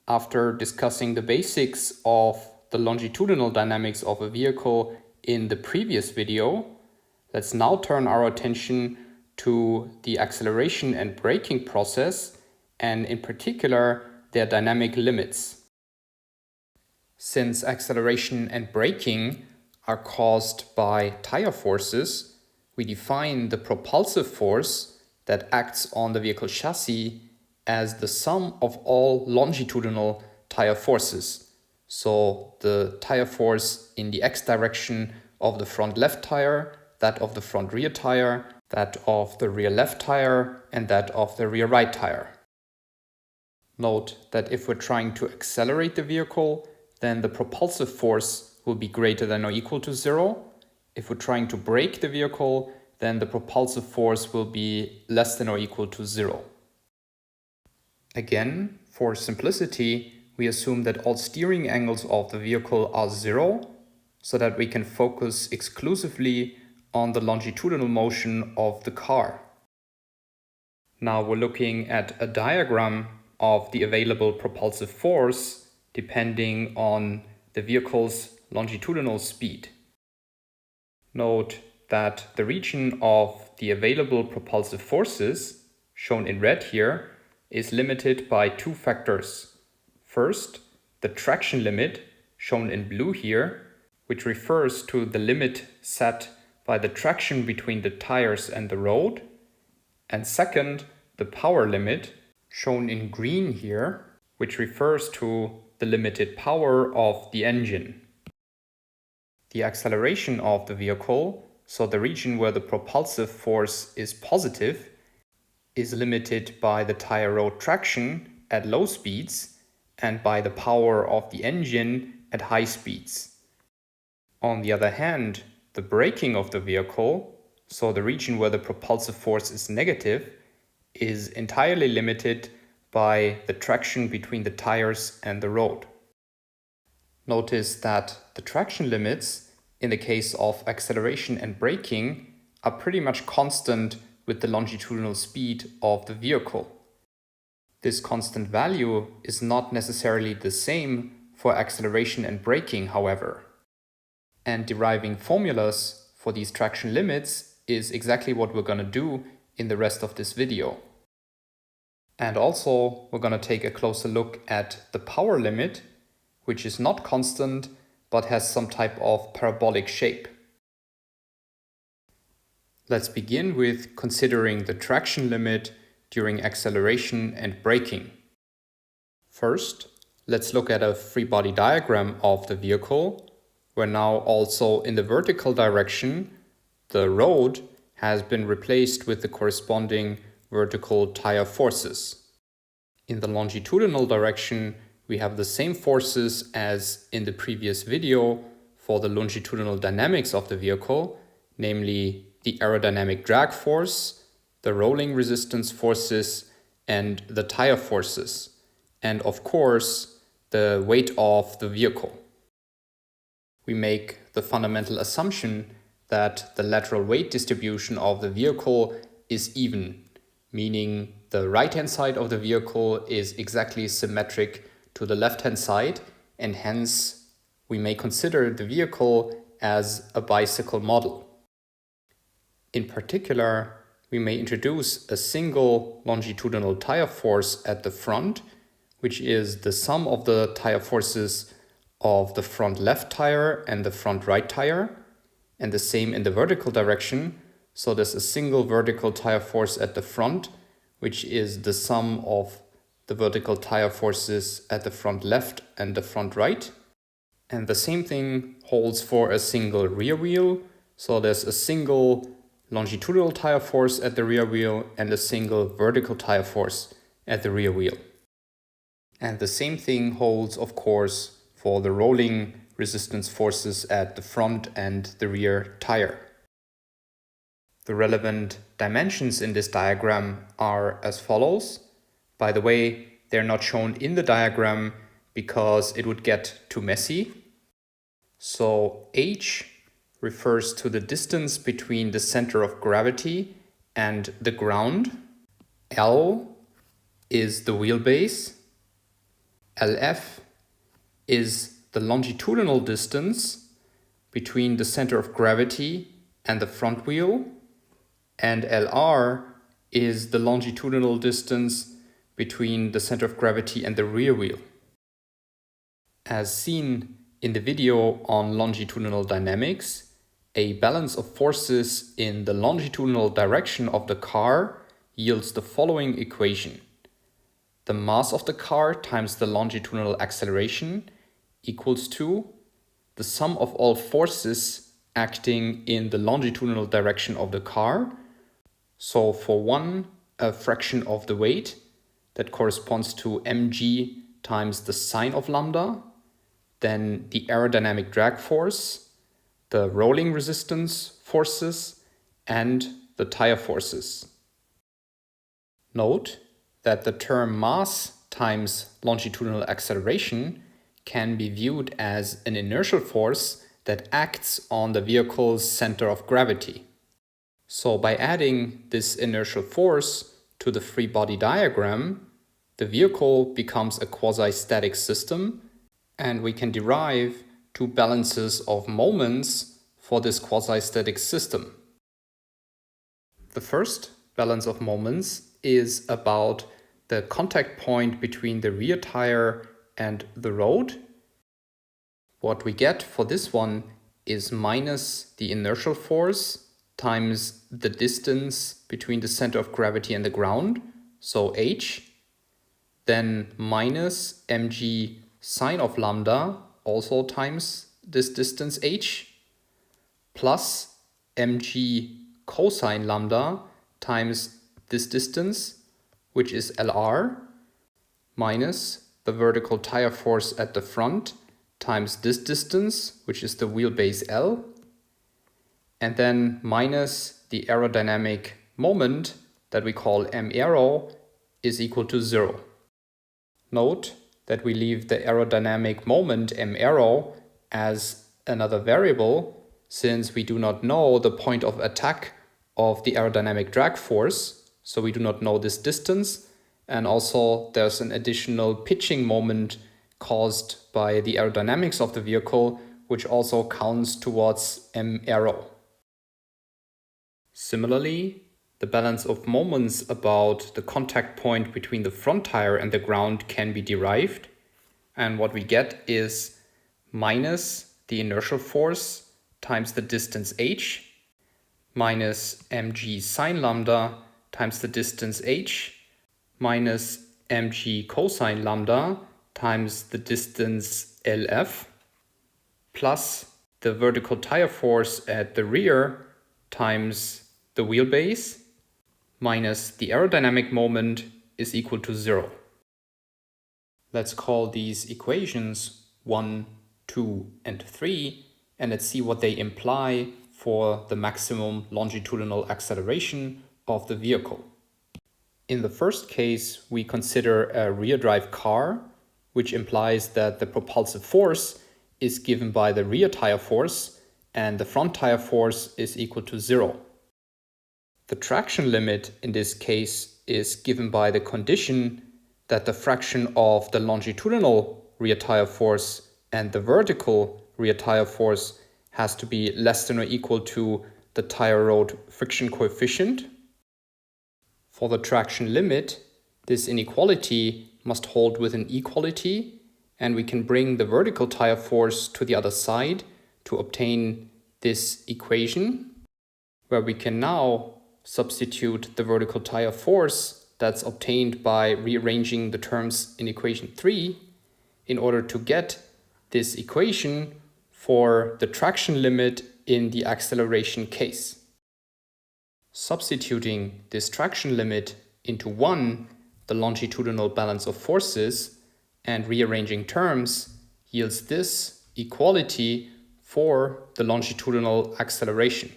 After discussing the basics of the longitudinal dynamics of a vehicle in the previous video, let's now turn our attention to the acceleration and braking process, and in particular their dynamic limits. Since acceleration and braking are caused by tire forces, we define the propulsive force that acts on the vehicle chassis as the sum of all longitudinal tire forces. So the tire force in the x direction of the front left tire, that of the front rear tire, that of the rear left tire, and that of the rear right tire. Note that if we're trying to accelerate the vehicle, then the propulsive force will be greater than or equal to 0. If we're trying to brake the vehicle, then the propulsive force will be less than or equal to 0. Again, for simplicity, we assume that all steering angles of the vehicle are 0, so that we can focus exclusively on the longitudinal motion of the car. Now we're looking at a diagram of the available propulsive force depending on the vehicle's longitudinal speed. Note that the region of the available propulsive forces, shown in red here, is limited by two factors. First, the traction limit, shown in blue here, which refers to the limit set by the traction between the tires and the road. And second, the power limit, shown in green here, which refers to the limited power of the engine. The acceleration of the vehicle, so the region where the propulsive force is positive, is limited by the tire road traction at low speeds and by the power of the engine at high speeds. On the other hand, the braking of the vehicle, so the region where the propulsive force is negative, is entirely limited by the traction between the tires and the road. Notice that the traction limits in the case of acceleration and braking are pretty much constant with the longitudinal speed of the vehicle. This constant value is not necessarily the same for acceleration and braking, however. And deriving formulas for these traction limits is exactly what we're going to do in the rest of this video. And also, we're going to take a closer look at the power limit, which is not constant, but has some type of parabolic shape. Let's begin with considering the traction limit during acceleration and braking. First, let's look at a free body diagram of the vehicle, where now also in the vertical direction, the road has been replaced with the corresponding vertical tire forces. In the longitudinal direction, we have the same forces as in the previous video for the longitudinal dynamics of the vehicle, namely the aerodynamic drag force, the rolling resistance forces, and the tire forces, and of course, the weight of the vehicle. We make the fundamental assumption that the lateral weight distribution of the vehicle is even, meaning the right-hand side of the vehicle is exactly symmetric to the left-hand side, and hence we may consider the vehicle as a bicycle model. In particular, we may introduce a single longitudinal tire force at the front, which is the sum of the tire forces of the front left tire and the front right tire, and the same in the vertical direction. So there's a single vertical tire force at the front, which is the sum of the vertical tire forces at the front left and the front right. And the same thing holds for a single rear wheel. So there's a single longitudinal tire force at the rear wheel and a single vertical tire force at the rear wheel. And the same thing holds, of course, for the rolling resistance forces at the front and the rear tire. The relevant dimensions in this diagram are as follows. By the way, they're not shown in the diagram because it would get too messy. So h refers to the distance between the center of gravity and the ground. L is the wheelbase. LF is the longitudinal distance between the center of gravity and the front wheel, and LR is the longitudinal distance between the center of gravity and the rear wheel. As seen in the video on longitudinal dynamics, a balance of forces in the longitudinal direction of the car yields the following equation. The mass of the car times the longitudinal acceleration equals to the sum of all forces acting in the longitudinal direction of the car. So for one, a fraction of the weight, that corresponds to mg times the sine of lambda, then the aerodynamic drag force, the rolling resistance forces, and the tire forces. Note that the term mass times longitudinal acceleration can be viewed as an inertial force that acts on the vehicle's center of gravity. So by adding this inertial force to the free body diagram, the vehicle becomes a quasi-static system, and we can derive two balances of moments for this quasi-static system. The first balance of moments is about the contact point between the rear tire and the road. What we get for this one is minus the inertial force times the distance between the center of gravity and the ground, so h, then minus mg sine of lambda, also times this distance h, plus mg cosine lambda times this distance, which is LR, minus the vertical tire force at the front times this distance, which is the wheelbase L, and then minus the aerodynamic moment that we call m aero is equal to 0. Note that we leave the aerodynamic moment m aero as another variable, since we do not know the point of attack of the aerodynamic drag force, so we do not know this distance, and also there's an additional pitching moment caused by the aerodynamics of the vehicle, which also counts towards m aero. Similarly, the balance of moments about the contact point between the front tire and the ground can be derived, and what we get is minus the inertial force times the distance h, minus mg sine lambda times the distance h, minus mg cosine lambda times the distance LF, plus the vertical tire force at the rear times the wheelbase, minus the aerodynamic moment is equal to 0. Let's call these equations 1, 2, and 3, and let's see what they imply for the maximum longitudinal acceleration of the vehicle. In the first case, we consider a rear drive car, which implies that the propulsive force is given by the rear tire force and the front tire force is equal to 0. The traction limit in this case is given by the condition that the fraction of the longitudinal rear tire force and the vertical rear tire force has to be less than or equal to the tire road friction coefficient. For the traction limit, this inequality must hold with an equality, and we can bring the vertical tire force to the other side to obtain this equation, where we can now substitute the vertical tire force that's obtained by rearranging the terms in equation 3 in order to get this equation for the traction limit in the acceleration case. Substituting this traction limit into 1, the longitudinal balance of forces, and rearranging terms yields this equality for the longitudinal acceleration.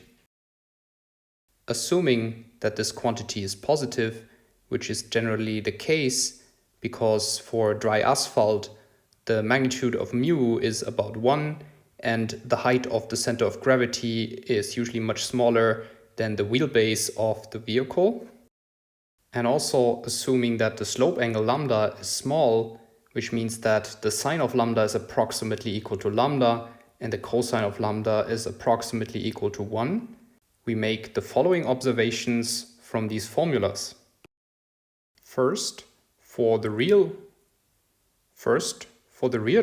Assuming that this quantity is positive, which is generally the case because for dry asphalt the magnitude of mu is about 1 and the height of the center of gravity is usually much smaller than the wheelbase of the vehicle. And also assuming that the slope angle lambda is small, which means that the sine of lambda is approximately equal to lambda and the cosine of lambda is approximately equal to 1, we make the following observations from these formulas. First, for the rear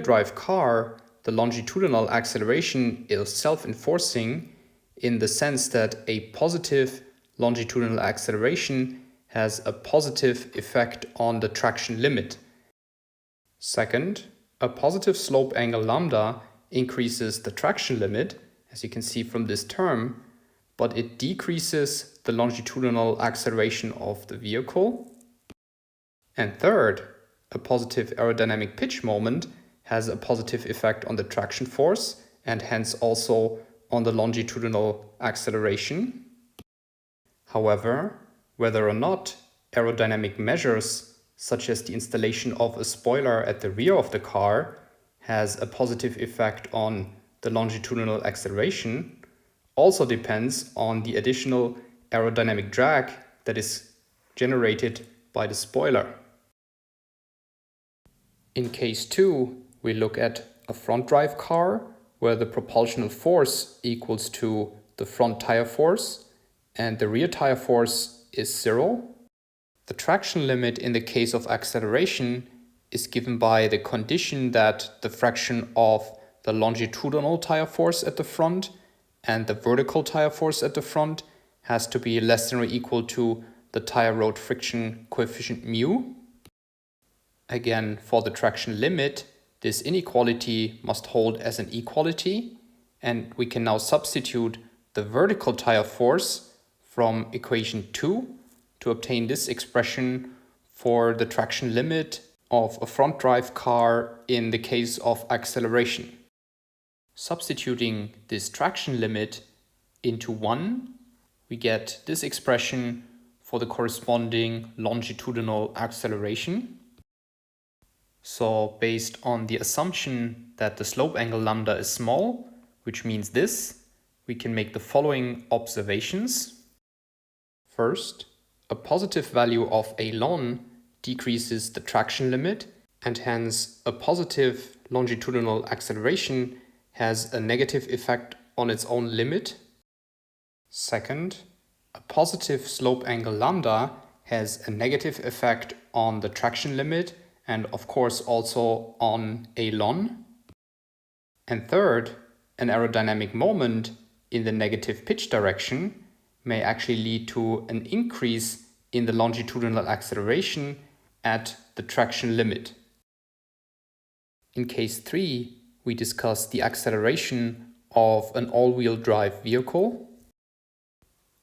drive car, the longitudinal acceleration is self-enforcing in the sense that a positive longitudinal acceleration has a positive effect on the traction limit. Second, a positive slope angle lambda increases the traction limit, as you can see from this term, but it decreases the longitudinal acceleration of the vehicle. And third, a positive aerodynamic pitch moment has a positive effect on the traction force and hence also on the longitudinal acceleration. However, whether or not aerodynamic measures such as the installation of a spoiler at the rear of the car has a positive effect on the longitudinal acceleration also depends on the additional aerodynamic drag that is generated by the spoiler. In case 2, we look at a front drive car where the propulsional force equals to the front tire force and the rear tire force is 0. The traction limit in the case of acceleration is given by the condition that the fraction of the longitudinal tire force at the front and the vertical tire force at the front has to be less than or equal to the tire road friction coefficient mu. Again, for the traction limit, this inequality must hold as an equality, and we can now substitute the vertical tire force from equation 2 to obtain this expression for the traction limit of a front drive car in the case of acceleration. Substituting this traction limit into 1, we get this expression for the corresponding longitudinal acceleration. So based on the assumption that the slope angle lambda is small, which means this, we can make the following observations. First, a positive value of a ln decreases the traction limit, and hence a positive longitudinal acceleration has a negative effect on its own limit. Second, a positive slope angle lambda has a negative effect on the traction limit and of course also on a ln. And third, an aerodynamic moment in the negative pitch direction may actually lead to an increase in the longitudinal acceleration at the traction limit. In case 3, we discuss the acceleration of an all-wheel drive vehicle.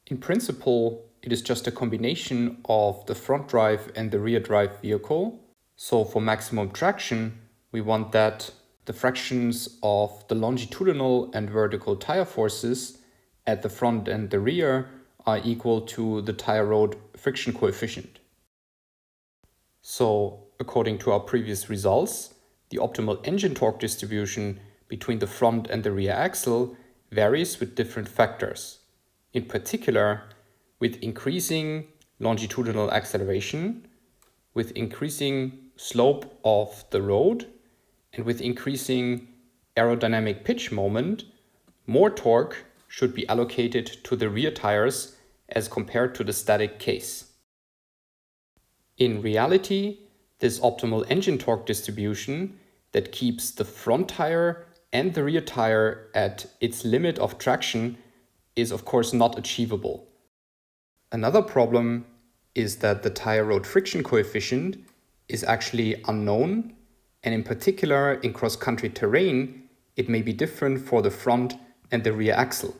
In principle, it is just a combination of the front drive and the rear drive vehicle. So for maximum traction, we want that the fractions of the longitudinal and vertical tire forces at the front and the rear are equal to the tire road friction coefficient. So according to our previous results, the optimal engine torque distribution between the front and the rear axle varies with different factors. In particular, with increasing longitudinal acceleration, with increasing slope of the road, and with increasing aerodynamic pitch moment, more torque should be allocated to the rear tires as compared to the static case. In reality, this optimal engine torque distribution that keeps the front tire and the rear tire at its limit of traction is of course not achievable. Another problem is that the tire road friction coefficient is actually unknown, and in particular in cross-country terrain, it may be different for the front and the rear axle.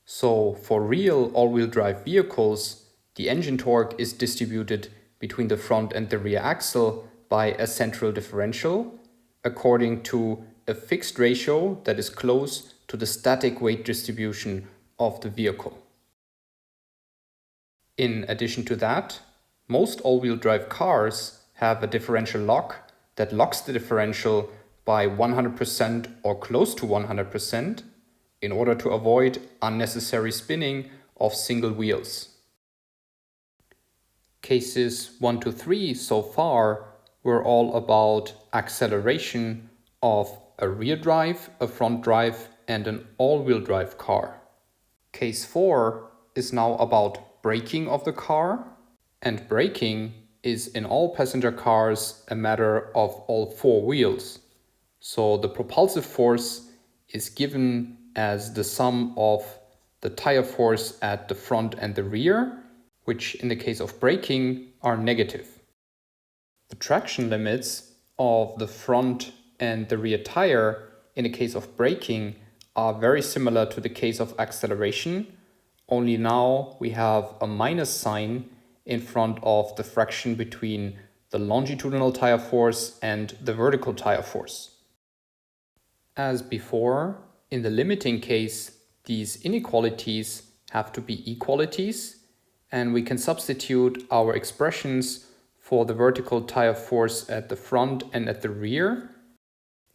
So for real all-wheel drive vehicles, the engine torque is distributed between the front and the rear axle by a central differential according to a fixed ratio that is close to the static weight distribution of the vehicle. In addition to that, most all-wheel drive cars have a differential lock that locks the differential by 100% or close to 100% in order to avoid unnecessary spinning of single wheels. Cases 1 to 3 so far we're all about acceleration of a rear drive, a front drive, and an all-wheel drive car. Case 4 is now about braking of the car, and braking is in all passenger cars a matter of all four wheels. So the propulsive force is given as the sum of the tire force at the front and the rear, which in the case of braking are negative. The traction limits of the front and the rear tire in the case of braking are very similar to the case of acceleration, only now we have a minus sign in front of the fraction between the longitudinal tire force and the vertical tire force. As before, in the limiting case, these inequalities have to be equalities, and we can substitute our expressions for the vertical tire force at the front and at the rear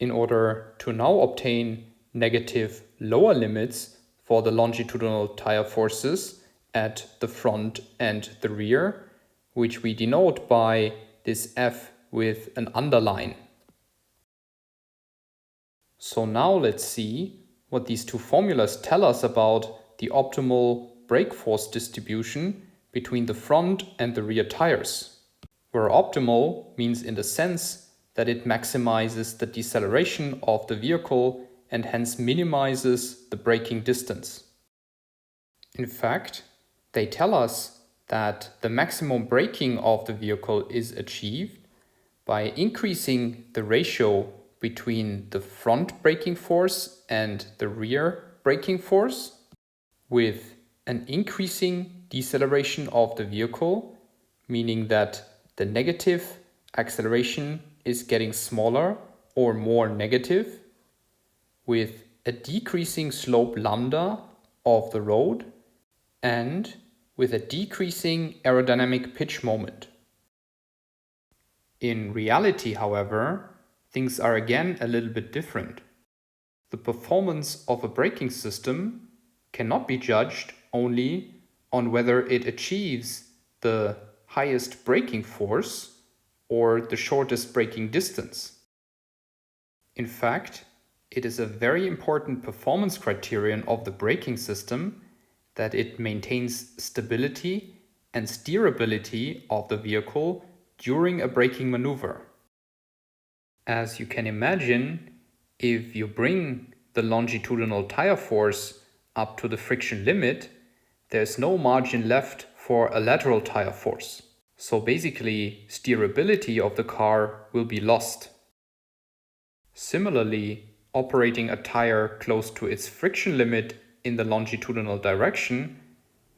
in order to now obtain negative lower limits for the longitudinal tire forces at the front and the rear, which we denote by this F with an underline. So now let's see what these two formulas tell us about the optimal brake force distribution between the front and the rear tires, where optimal means in the sense that it maximizes the deceleration of the vehicle and hence minimizes the braking distance. In fact, they tell us that the maximum braking of the vehicle is achieved by increasing the ratio between the front braking force and the rear braking force with an increasing deceleration of the vehicle, meaning that the negative acceleration is getting smaller or more negative, with a decreasing slope lambda of the road and with a decreasing aerodynamic pitch moment. In reality, however, things are again a little bit different. The performance of a braking system cannot be judged only on whether it achieves the highest braking force or the shortest braking distance. In fact, it is a very important performance criterion of the braking system that it maintains stability and steerability of the vehicle during a braking maneuver. As you can imagine, if you bring the longitudinal tire force up to the friction limit, there's no margin left for a lateral tire force. So basically, steerability of the car will be lost. Similarly, operating a tire close to its friction limit in the longitudinal direction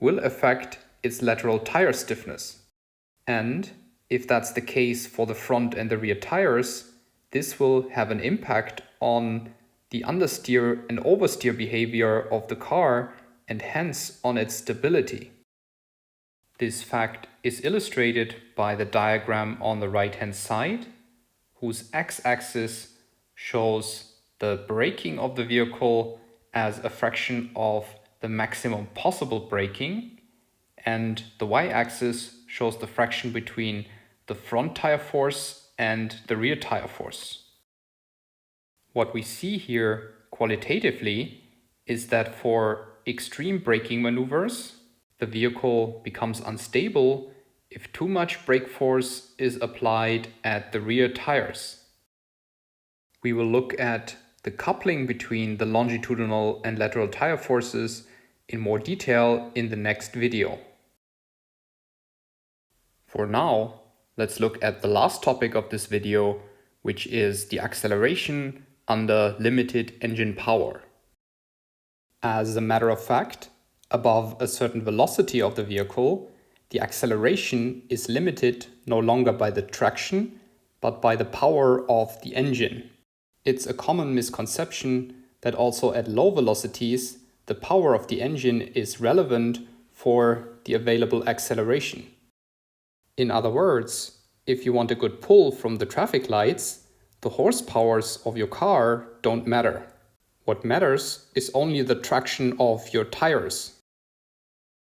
will affect its lateral tire stiffness. And if that's the case for the front and the rear tires, this will have an impact on the understeer and oversteer behavior of the car and hence on its stability. This fact is illustrated by the diagram on the right-hand side, whose x-axis shows the braking of the vehicle as a fraction of the maximum possible braking, and the y-axis shows the fraction between the front tire force and the rear tire force. What we see here qualitatively is that for extreme braking maneuvers, the vehicle becomes unstable if too much brake force is applied at the rear tires. We will look at the coupling between the longitudinal and lateral tire forces in more detail in the next video. For now, let's look at the last topic of this video, which is the acceleration under limited engine power. As a matter of fact, above a certain velocity of the vehicle, the acceleration is limited no longer by the traction, but by the power of the engine. It's a common misconception that also at low velocities, the power of the engine is relevant for the available acceleration. In other words, if you want a good pull from the traffic lights, the horsepowers of your car don't matter. What matters is only the traction of your tires.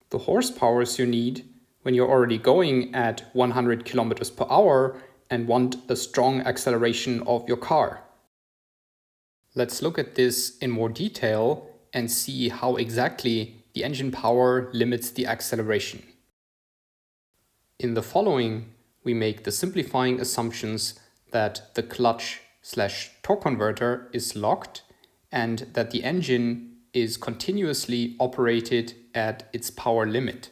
The horsepowers you need when you're already going at 100 kilometers per hour and want a strong acceleration of your car. Let's look at this in more detail and see how exactly the engine power limits the acceleration. In the following, we make the simplifying assumptions that the clutch/torque converter is locked and that the engine is continuously operated at its power limit.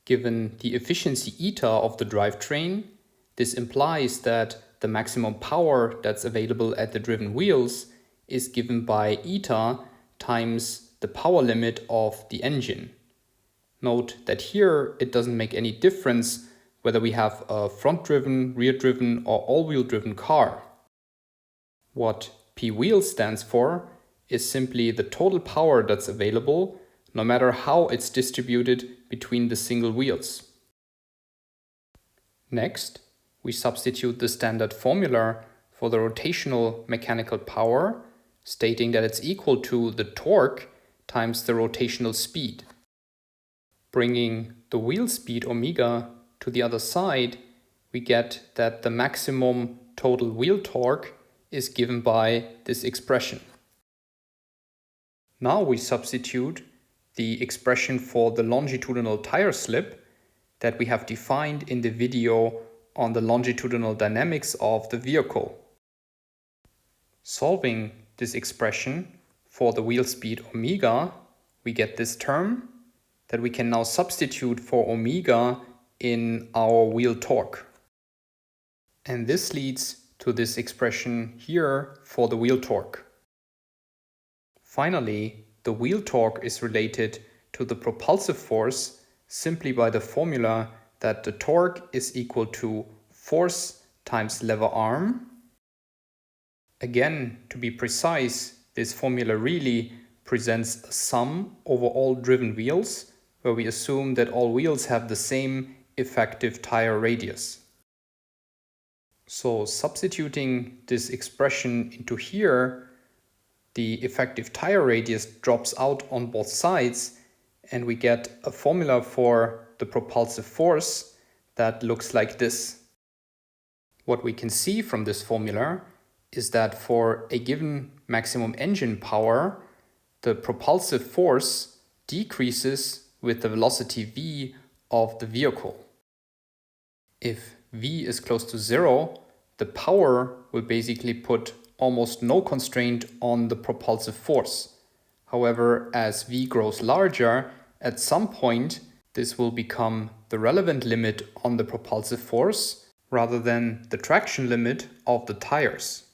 Given the efficiency eta of the drivetrain, this implies that the maximum power that's available at the driven wheels is given by eta times the power limit of the engine. Note that here it doesn't make any difference whether we have a front-driven, rear-driven or all-wheel driven car. What P wheel stands for is simply the total power that's available, no matter how it's distributed between the single wheels. Next, we substitute the standard formula for the rotational mechanical power, stating that it's equal to the torque times the rotational speed. Bringing the wheel speed omega to the other side, we get that the maximum total wheel torque is given by this expression. Now we substitute the expression for the longitudinal tire slip that we have defined in the video on the longitudinal dynamics of the vehicle. Solving this expression for the wheel speed omega, we get this term that we can now substitute for omega in our wheel torque. And this leads to this expression here for the wheel torque. Finally, the wheel torque is related to the propulsive force simply by the formula that the torque is equal to force times lever arm. Again, to be precise, this formula really presents a sum over all driven wheels, where we assume that all wheels have the same effective tire radius. So substituting this expression into here, the effective tire radius drops out on both sides and we get a formula for the propulsive force that looks like this. What we can see from this formula is that for a given maximum engine power, the propulsive force decreases with the velocity v of the vehicle. If v is close to 0, the power will basically put almost no constraint on the propulsive force. However, as v grows larger, at some point this will become the relevant limit on the propulsive force rather than the traction limit of the tires.